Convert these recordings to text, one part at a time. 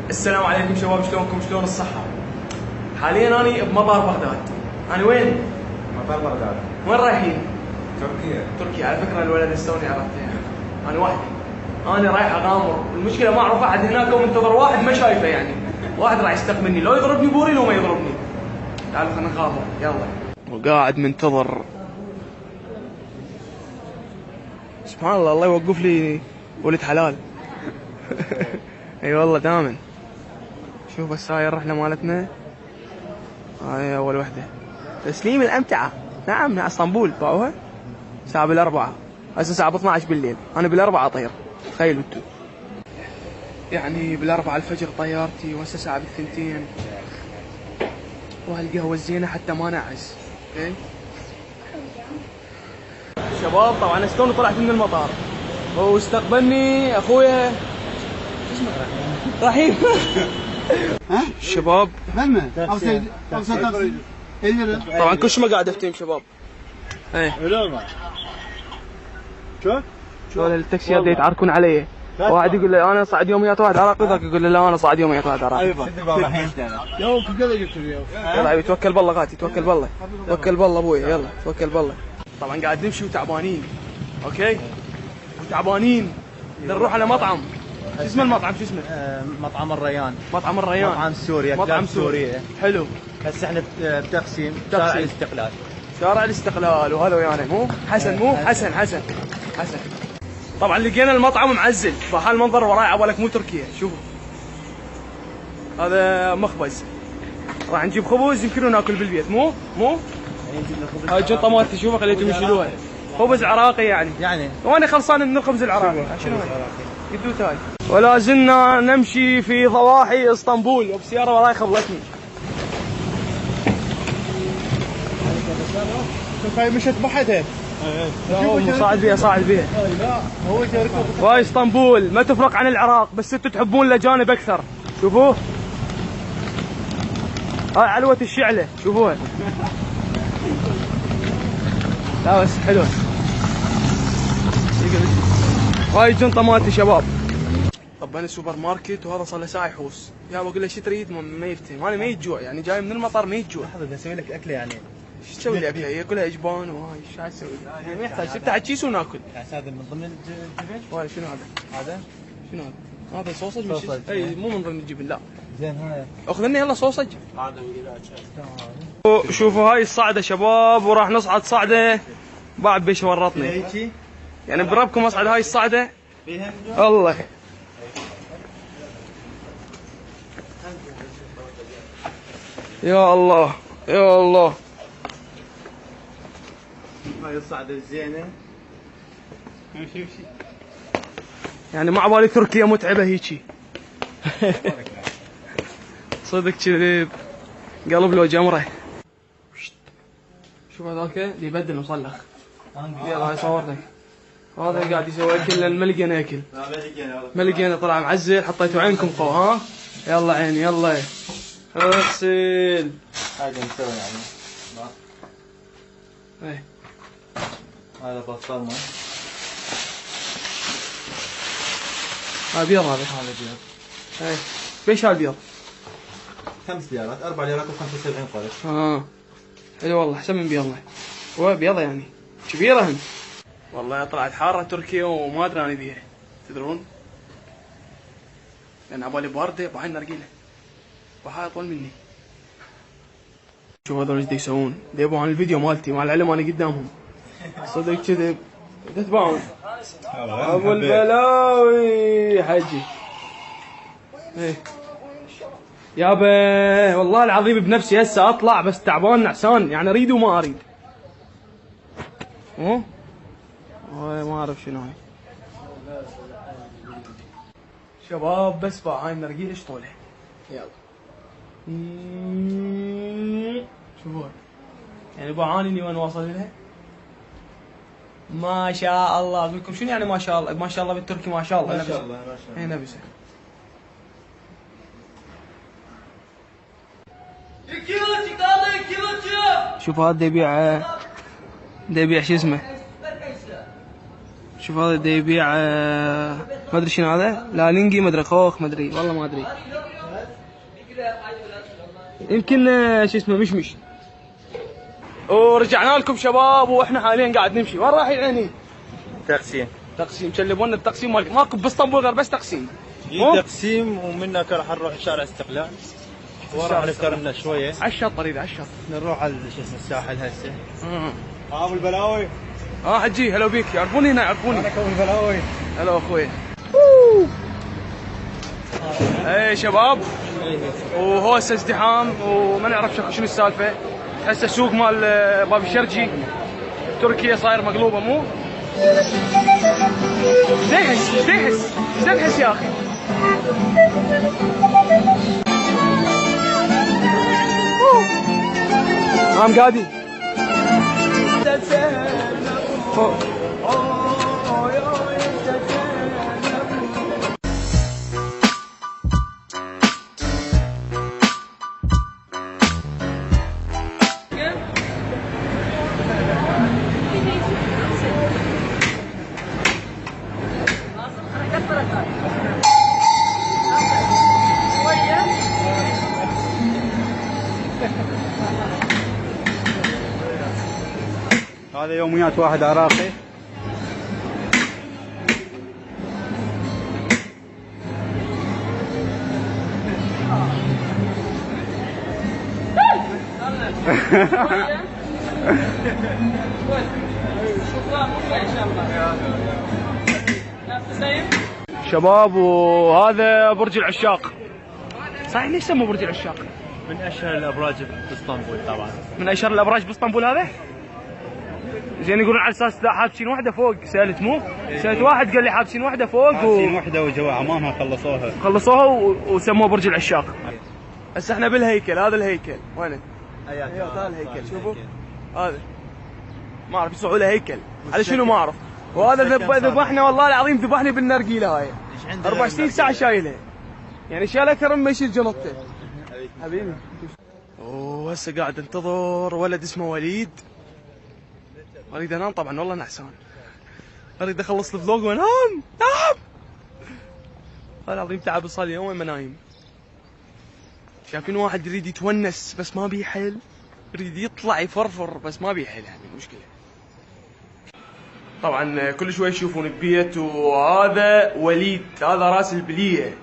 السلام عليكم شباب، شلونكم؟ شلون الصحة؟ حاليا أنا بمطار بغداد. أنا وين؟ مطار بغداد. وين رايحين؟ تركيا. على فكرة الولد استوني عرفته يعني. أنا وحدي. أنا رايح أغامر، المشكلة ما أعرف أحد هناك ومنتظر واحد ما شايفه يعني. واحد راح يستقبلني، لو يضربني بوري لو ما يضربني. تعالوا خلينا نغامر، يلا. وقاعد منتظر. سبحان الله، الله يوقف لي ولد حلال. اي والله دائما. شوف بس هاي الرحلة مالتنا، هاي أول وحدة. تسليم الأمتعة، نعم، من اسطنبول باعوها الساعة بالأربعة، هسه الساعة 12 بالليل، أنا بالأربعة أطير، تخيلوا انتو. يعني بالأربعة الفجر طيارتي، وهسه الساعة بالثنتين، وهالقهوة الزينة حتى ما نعس. اوكي شباب، طبعا استوني طلعت من المطار واستقبلني أخويا اسمه رحيم. ها؟ شباب فهمه طبعا كل شيء ما قاعد افتهم شباب. ايه شو التاكسيات دي يتعاركون علي. واحد يقول لي انا صعد يوميات واحد عراقي، ذاك يقول لي لا انا صعد يوميات واحد عراقي. يلا توكل بالله غاتي، توكل بالله، توكل بالله ابوي، يلا توكل بالله. طبعا قاعد نمشي وتعبانين، اوكي، وتعبانين. نروح على مطعم، شو اسمه المطعم؟ شو اسمه؟ مطعم الريان. مطعم الريان، مطعم سوريا. مطعم سوريا. حلو. هسه احنا بتقسيم شارع الاستقلال. شارع الاستقلال، وهذا ويانا مو حسن، مو حسن. طبعا لقينا المطعم معزل، فهالمنظر وراي عبالك مو تركيا. شوفوا هذا مخبز، راح نجيب خبز يمكن ناكل بالبيت. مو هاي الجنطه مالتي، شوفوا خليتهم يشيلوها. خبز عراقي يعني وانا خلصان من الخبز العراقي. شنو هاي؟ قدوت هاي. ولا زلنا نمشي في ضواحي اسطنبول، وبسياره وراي خبلتني. هاي مشت بحدها. صاعد بيها. لا هو وهاي اسطنبول ما تفرق عن العراق، بس انتم تحبون الاجانب اكثر. شوفوه، هاي علوة الشعلة، شوفوها. لا بس حلوة. هاي الجنطة مالتي شباب. طب انا سوبر ماركت وهذا صار له ساعة يحوس، يا بقول له شو تريد؟ ما يفتهم، انا ما يجوع يعني، جاي من المطار ما يجوع. لحظه بدي اسوي لك اكله يعني. ايش تسوي لي اكله؟ هي كلها اجبان وهاي، ايش عاد اسوي؟ يعني ما يحتاج، افتح كيس وناكل. يعني هذا من ضمن الجبن؟ وهاي شنو هذا؟ هذا هذا صوصج؟ مش صوصج. اي مو من ضمن الجبن، لا. زين هاي اخذ مني يلا صوصج. شوفوا هاي الصعده شباب، وراح نصعد صعده بعد بيش ورطني يعني. بربكم اصعد هاي الصعده الله. يا الله يا الله. هاي الصعده الزينه. يعني ما عبالي تركيا متعبه هيجي. صدق كذب، قلب لو جمره. شوف هذاك اللي يبدل وصلخ. يلا هاي صورتك. هذا قاعد يسوي اكل، ما لقينا اكل. ما لقينا، طلع معزل، حطيته عينكم قو. ها يلا عيني، يلا اغسل. هذا نسوي يعني. ايه هذا بصلنا. بيض هذا. بيض. ايه بيش هالبيض؟ 5 ليرات، 4 ليرات و75 قرش. حلو والله، احسن من بيضنا. هو بيضة يعني كبيرة هم. والله طلعت حارة تركيا وما ادري انا بيها، تدرون؟ لان عبالي باردة بعين نرقيلة، وهاي اطول مني. شوف هذول ايش يسوون، يبون عن الفيديو مالتي، مع العلم انا قدامهم. صدق كذب، تتبعون ابو البلاوي حجي. ايه يابا والله العظيم بنفسي هسه اطلع، بس تعبان نعسان يعني، اريد وما اريد. ما اعرف شنو هاي شباب. بس هاي النرجيله ايش طولها، يلا شوفوها يعني. بعاني اني وين واصل لها. ما شاء الله. اقول لكم شنو يعني ما شاء الله؟ ما شاء الله بالتركي ما شاء الله. ما شاء الله ما شاء الله. نبسه. شوف هذا يبيع شو اسمه، شوف هذا يبيع ما ادري شنو هذا، لالينجي ما ادري خوخ ما ادري والله ما ادري. يمكن شو اسمه مشمش. ورجعنا لكم شباب واحنا حاليا قاعد نمشي. وين رايحين عيني؟ تقسيم. تقسيم. شلبونا التقسيم ماكو باسطنبول غير بس تقسيم. تقسيم ومنك راح نروح شارع استقلال. وراح نفطر لنا شويه. على الشط اريد على الشط. نروح على شو اسمه الساحل هسه. ابو البلاوي. حجي هلا بيك. يعرفوني هنا يعرفوني. انا ابو البلاوي. هلا اخوي. اي شباب وهوسه ازدحام وما نعرف شنو السالفه. هسه سوق مال باب الشرجي تركيا صاير مقلوبه مو؟ زيحس زيحس زنحس يا اخي. عم قاعدين هذا يوميات واحد عراقي. شباب وهذا برج العشاق. صحيح ليش سموه برج العشاق؟ من اشهر الابراج باسطنبول طبعا. من اشهر الابراج باسطنبول هذا؟ زين يقولون على اساس لا حابسين وحده فوق. سالت مو؟ سالت واحد قال لي حابسين وحده فوق حابسين وحده وجوا عمامها خلصوها وسموه برج العشاق. هسه احنا بالهيكل. هذا الهيكل وينه؟ هذا الهيكل شوفوا هذا ما اعرف يسووا له هيكل على شنو ما اعرف. وهذا ذبحنا والله العظيم ذبحني بالنرجيله هاي 24 ساعه شايلها يعني شال اكثر مما يشيل جنطته حبيبي. وهسه قاعد انتظر ولد اسمه وليد. اريد انام طبعا والله نعسان. اريد اخلص الفلوج وانام. نام والله العظيم تعب صار لي يومين ما نايم. شايفين واحد يريد يتونس بس ما بيحل. يريد يطلع يفرفر بس ما بيحل. يعني المشكله طبعا كل شوي يشوفون البيت. وهذا وليد. هذا راس البليه.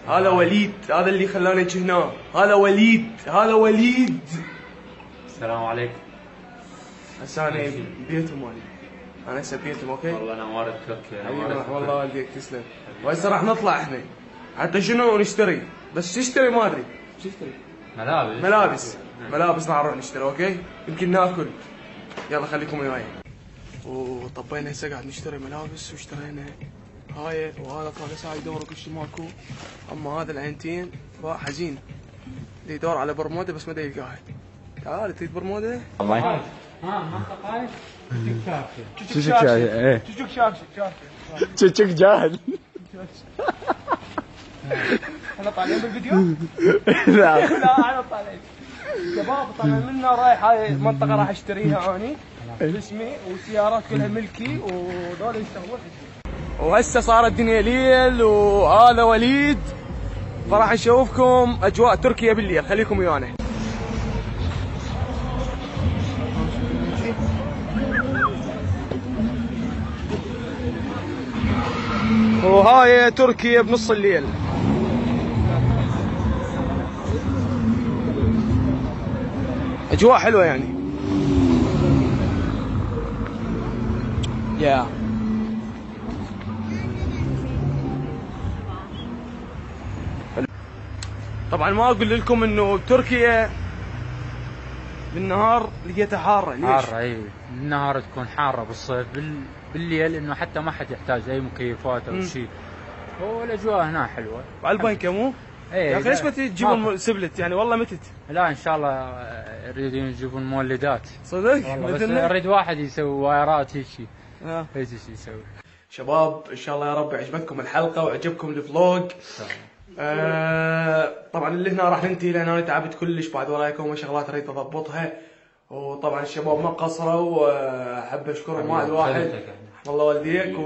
هذا وليد. هذا اللي خلاني هنا. هذا وليد. هذا وليد. السلام عليكم. هسه انا بيتهم مالي. انا هسه بيتهم اوكي. والله انا وارد تركيا. والله والديك تسلم. وهسه راح نطلع احنا حتى شنو نشتري. بس تشتري ما ادري. تشتري ملابس راح نروح نشتري اوكي. يمكن ناكل. يلا خليكم وياي. وطبينا هسه قاعد نشتري ملابس واشترينا هاي. وهذا طالع ساعه يدور كل شيء ماكو. اما هذا العينتين حزين اللي يدور على برموده بس ما يلقاها. تعال تريد برموده؟ والله منطقه تشك شاشه. تشك شاشه. تشك جاهل. احنا طالعين بالفيديو؟ لا احنا طالعين شباب. طالع منا رايح هاي منطقه راح اشتريها اني باسمي وسيارات كلها ملكي وذول يشتغلون. وهسه صارت الدنيا ليل وهذا وليد. فراح نشوفكم اجواء تركيا بالليل. خليكم ويانا. وهاي تركيا بنص الليل. اجواء حلوه يعني. يا طبعا ما اقول لكم انه تركيا بالنهار لقيتها حاره. ليش؟ حاره اي بالنهار تكون حاره. بالصيف بالليل انه حتى ما حد يحتاج اي مكيفات او شيء. هو الاجواء هنا حلوه. وعلى البنكه مو؟ ايه يا اخي ليش ما تجيبون سبلت يعني والله متت. لا ان شاء الله يريدون يجيبون مولدات. صدق؟ بس اريد واحد يسوي وايرات هيك شيء. هيك شيء يسوي. شباب ان شاء الله يا رب عجبتكم الحلقه وعجبكم الفلوج. طبعا اللي هنا راح ننتهي لان انا تعبت كلش بعد ورايكم شغلات اريد اضبطها. وطبعا الشباب ما قصروا. احب اشكرهم واحد واحد. والله والديك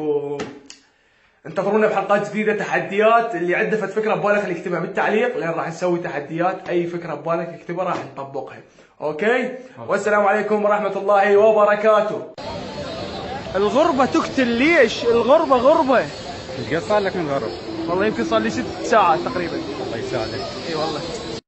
انتظرونا بحلقات جديده تحديات. اللي عنده فكره بباله خليه يكتبها بالتعليق، لان راح نسوي تحديات. اي فكره ببالك اكتبها راح نطبقها. اوكي؟ والسلام عليكم ورحمه الله وبركاته. الغربه تقتل. ليش؟ الغربه غربه. ايش قد صار لك من غرب؟ والله يمكن صار لي 6 ساعات تقريبا. الله يساعدك. اي والله.